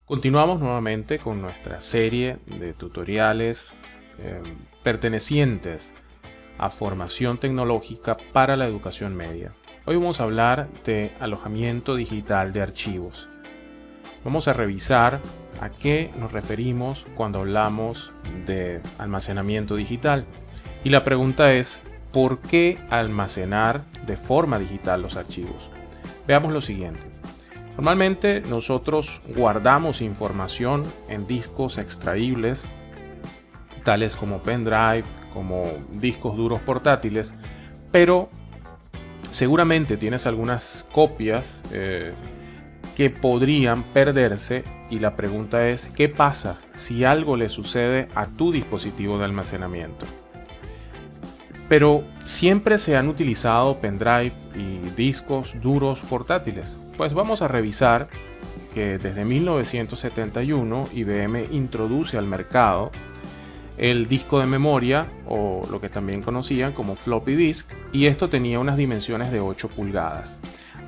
Continuamos nuevamente con nuestra serie de tutoriales pertenecientes a formación tecnológica para la educación media. Hoy vamos a hablar de alojamiento digital de archivos. Vamos a revisar a qué nos referimos cuando hablamos de almacenamiento digital. Y la pregunta es, ¿por qué almacenar de forma digital los archivos? Veamos lo siguiente. Normalmente nosotros guardamos información en discos extraíbles, tales como pendrive, como discos duros portátiles, pero seguramente tienes algunas copias que podrían perderse y la pregunta es, ¿qué pasa si algo le sucede a tu dispositivo de almacenamiento? Pero siempre se han utilizado pendrive y discos duros portátiles. Pues vamos a revisar que desde 1971 IBM introduce al mercado el disco de memoria, o lo que también conocían como floppy disk, y esto tenía unas dimensiones de 8 pulgadas.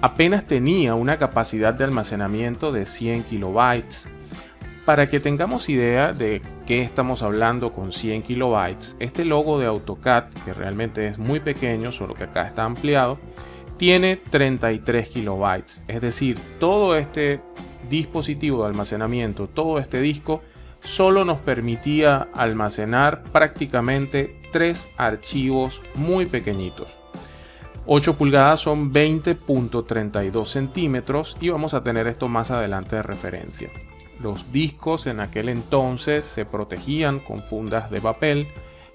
Apenas tenía una capacidad de almacenamiento de 100 kilobytes. Para que tengamos idea de qué estamos hablando con 100 kilobytes, este logo de AutoCAD, que realmente es muy pequeño, solo que acá está ampliado, tiene 33 kilobytes. Es decir, todo este dispositivo de almacenamiento, todo este disco, solo nos permitía almacenar prácticamente 3 archivos muy pequeñitos. 8 pulgadas son 20.32 centímetros y vamos a tener esto más adelante de referencia. Los discos en aquel entonces se protegían con fundas de papel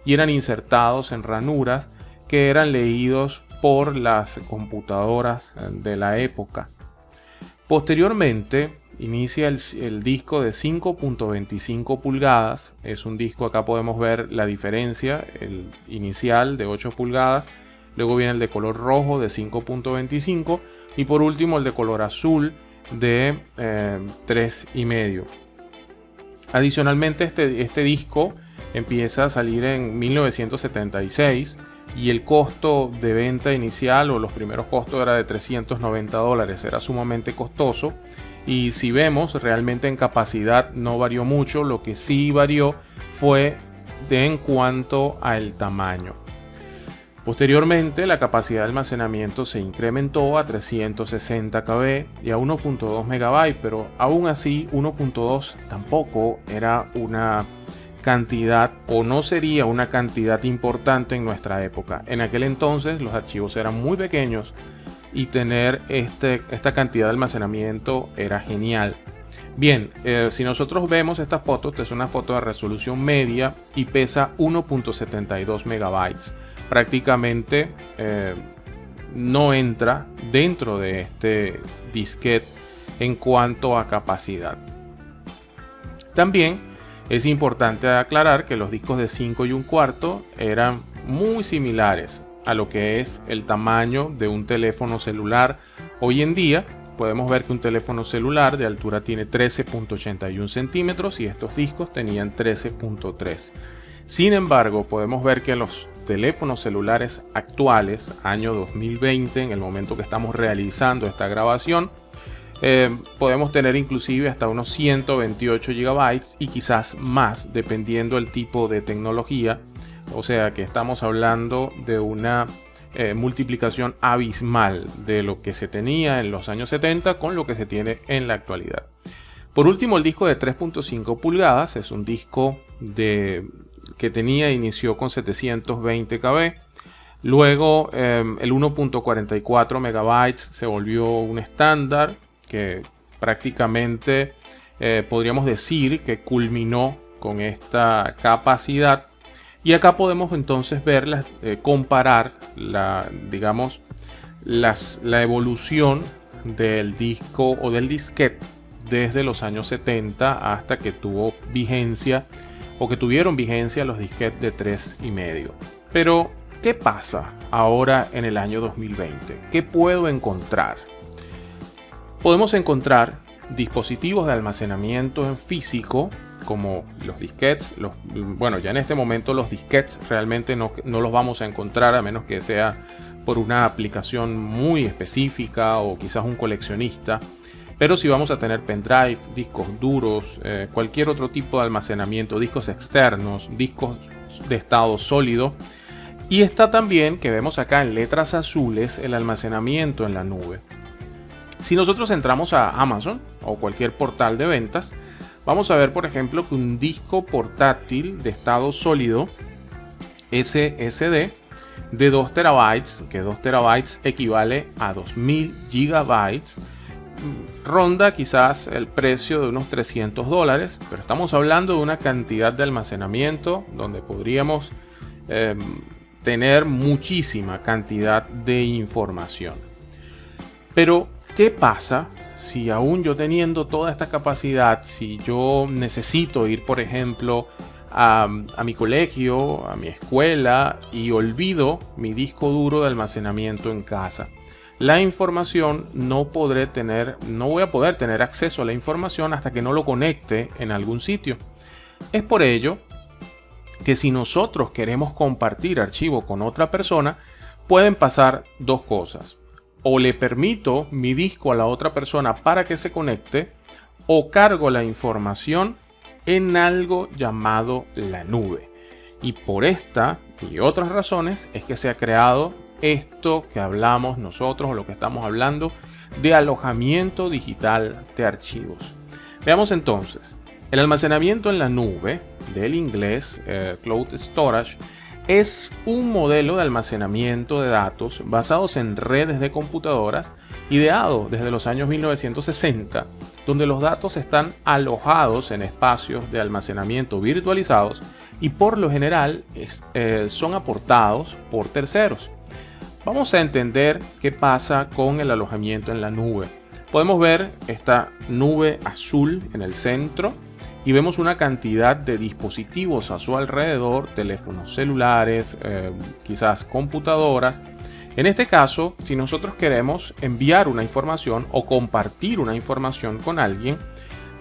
y eran insertados en ranuras que eran leídos por las computadoras de la época. Posteriormente inicia el disco de 5.25 pulgadas. Es un disco, acá podemos ver la diferencia, el inicial de 8 pulgadas, luego viene el de color rojo de 5.25 y por último el de color azul de 3,5. Adicionalmente este disco empieza a salir en 1976 y el costo de venta inicial o los primeros costos era de $390, era sumamente costoso y si vemos realmente en capacidad no varió mucho, lo que sí varió fue en cuanto al tamaño. Posteriormente, la capacidad de almacenamiento se incrementó a 360 KB y a 1.2 MB, pero aún así 1.2 tampoco era una cantidad o no sería una cantidad importante en nuestra época. En aquel entonces los archivos eran muy pequeños y tener esta cantidad de almacenamiento era genial. Bien, si nosotros vemos esta foto, esta es una foto de resolución media y pesa 1.72 megabytes. Prácticamente no entra dentro de este disquete en cuanto a capacidad. También es importante aclarar que los discos de 5 1/4 eran muy similares a lo que es el tamaño de un teléfono celular. Hoy en día podemos ver que un teléfono celular de altura tiene 13.81 centímetros y estos discos tenían 13.3. Sin embargo, podemos ver que los teléfonos celulares actuales, año 2020, en el momento que estamos realizando esta grabación, podemos tener inclusive hasta unos 128 GB y quizás más, dependiendo del tipo de tecnología. O sea que estamos hablando de una multiplicación abismal de lo que se tenía en los años 70 con lo que se tiene en la actualidad. Por último, el disco de 3.5 pulgadas es un disco que inició con 720 KB. Luego el 1.44 megabytes se volvió un estándar que prácticamente podríamos decir que culminó con esta capacidad. Y acá podemos entonces ver, comparar la evolución del disco o del disquete desde los años 70 hasta que tuvo vigencia o que tuvieron vigencia los disquetes de 3,5. Pero, ¿qué pasa ahora en el año 2020? ¿Qué puedo encontrar? Podemos encontrar dispositivos de almacenamiento en físico como los disquetes. Bueno, ya en este momento los disquetes realmente no los vamos a encontrar a menos que sea por una aplicación muy específica o quizás un coleccionista. Pero si vamos a tener pendrive, discos duros, cualquier otro tipo de almacenamiento, discos externos, discos de estado sólido. Y está también, que vemos acá en letras azules, el almacenamiento en la nube. Si nosotros entramos a Amazon o cualquier portal de ventas, vamos a ver, por ejemplo, que un disco portátil de estado sólido SSD de 2 terabytes, que 2 terabytes equivale a 2000 gigabytes, ronda quizás el precio de unos $300, pero estamos hablando de una cantidad de almacenamiento donde podríamos tener muchísima cantidad de información. Pero, ¿qué pasa si aún yo teniendo toda esta capacidad, si yo necesito ir, por ejemplo, a mi colegio, a mi escuela, y olvido mi disco duro de almacenamiento en casa? La información no voy a poder tener acceso a la información hasta que no lo conecte en algún sitio. Es por ello que si nosotros queremos compartir archivo con otra persona, pueden pasar dos cosas. O le permito mi disco a la otra persona para que se conecte, o cargo la información en algo llamado la nube. Y por esta y otras razones es que se ha creado esto que hablamos nosotros, o lo que estamos hablando, de alojamiento digital de archivos. Veamos entonces. El almacenamiento en la nube, del inglés Cloud Storage, es un modelo de almacenamiento de datos basados en redes de computadoras, ideado desde los años 1960, donde los datos están alojados en espacios de almacenamiento virtualizados y por lo general son aportados por terceros. Vamos a entender qué pasa con el alojamiento en la nube. Podemos ver esta nube azul en el centro y vemos una cantidad de dispositivos a su alrededor, teléfonos celulares, quizás computadoras. En este caso, si nosotros queremos enviar una información o compartir una información con alguien,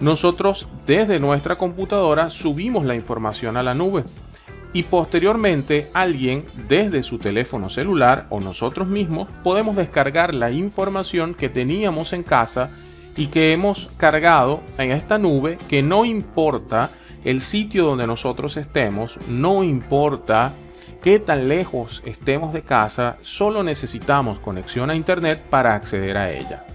nosotros desde nuestra computadora subimos la información a la nube. Y posteriormente alguien desde su teléfono celular o nosotros mismos podemos descargar la información que teníamos en casa y que hemos cargado en esta nube, que no importa el sitio donde nosotros estemos, no importa qué tan lejos estemos de casa, solo necesitamos conexión a internet para acceder a ella.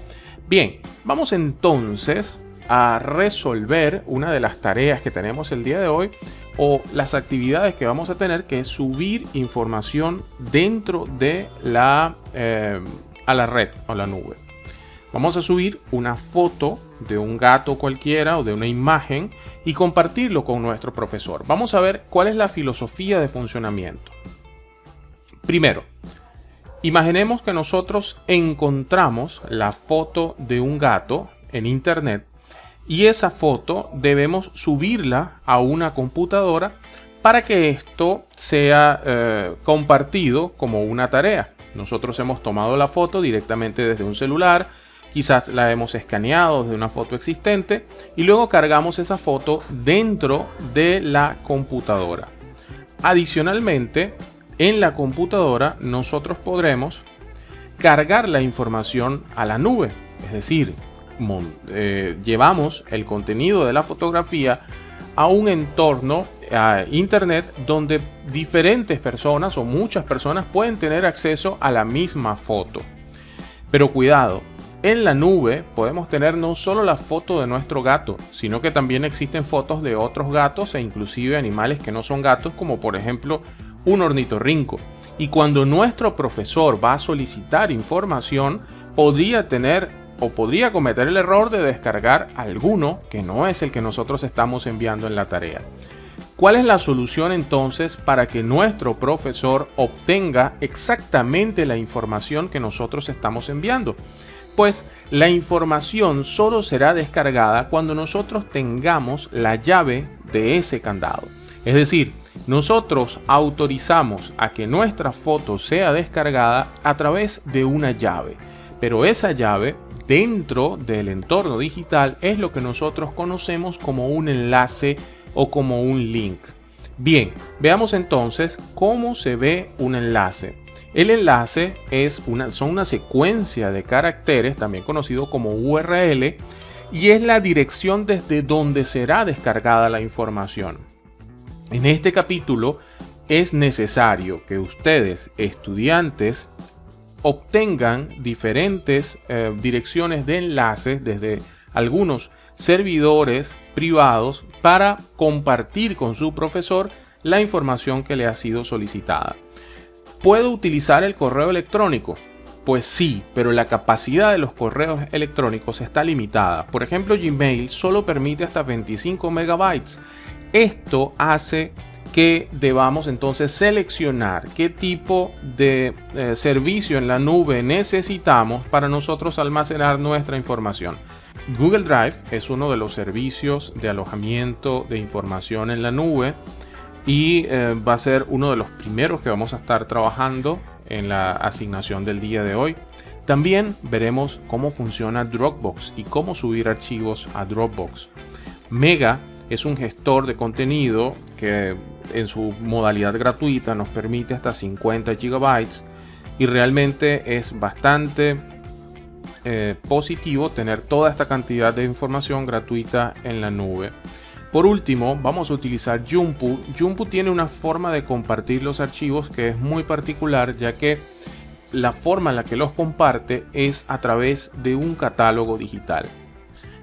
Bien, vamos entonces a resolver una de las tareas que tenemos el día de hoy, o las actividades que vamos a tener, que es subir información dentro de a la red o la nube. Vamos a subir una foto de un gato cualquiera o de una imagen y compartirlo con nuestro profesor. Vamos a ver cuál es la filosofía de funcionamiento. Primero, imaginemos que nosotros encontramos la foto de un gato en internet y esa foto debemos subirla a una computadora para que esto sea compartido como una tarea. Nosotros hemos tomado la foto directamente desde un celular, quizás la hemos escaneado desde una foto existente y luego cargamos esa foto dentro de la computadora. Adicionalmente, en la computadora nosotros podremos cargar la información a la nube, es decir, llevamos el contenido de la fotografía a un entorno a internet donde diferentes personas o muchas personas pueden tener acceso a la misma foto. Pero cuidado, en la nube podemos tener no solo la foto de nuestro gato, sino que también existen fotos de otros gatos e inclusive animales que no son gatos, como por ejemplo un ornitorrinco. Y cuando nuestro profesor va a solicitar información, podría cometer el error de descargar alguno que no es el que nosotros estamos enviando en la tarea. ¿Cuál es la solución entonces para que nuestro profesor obtenga exactamente la información que nosotros estamos enviando? Pues la información solo será descargada cuando nosotros tengamos la llave de ese candado. Es decir, nosotros autorizamos a que nuestra foto sea descargada a través de una llave, pero esa llave dentro del entorno digital es lo que nosotros conocemos como un enlace o como un link. Bien, veamos entonces cómo se ve un enlace. El enlace son una secuencia de caracteres, también conocido como URL, y es la dirección desde donde será descargada la información. En este capítulo es necesario que ustedes, estudiantes, obtengan diferentes direcciones de enlaces desde algunos servidores privados para compartir con su profesor la información que le ha sido solicitada. ¿Puedo utilizar el correo electrónico? Pues sí, pero la capacidad de los correos electrónicos está limitada. Por ejemplo, Gmail solo permite hasta 25 megabytes. Esto hace que debamos entonces seleccionar qué tipo de servicio en la nube necesitamos para nosotros almacenar nuestra información. Google Drive es uno de los servicios de alojamiento de información en la nube y va a ser uno de los primeros que vamos a estar trabajando en la asignación del día de hoy. También veremos cómo funciona Dropbox y cómo subir archivos a Dropbox. Mega es un gestor de contenido que en su modalidad gratuita nos permite hasta 50 gigabytes y realmente es bastante positivo tener toda esta cantidad de información gratuita en la nube. Por último, vamos a utilizar Jumpu. Jumpu tiene una forma de compartir los archivos que es muy particular, ya que la forma en la que los comparte es a través de un catálogo digital.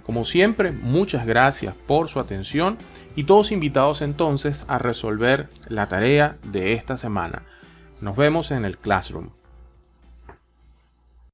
Como siempre, muchas gracias por su atención y todos invitados entonces a resolver la tarea de esta semana. Nos vemos en el Classroom.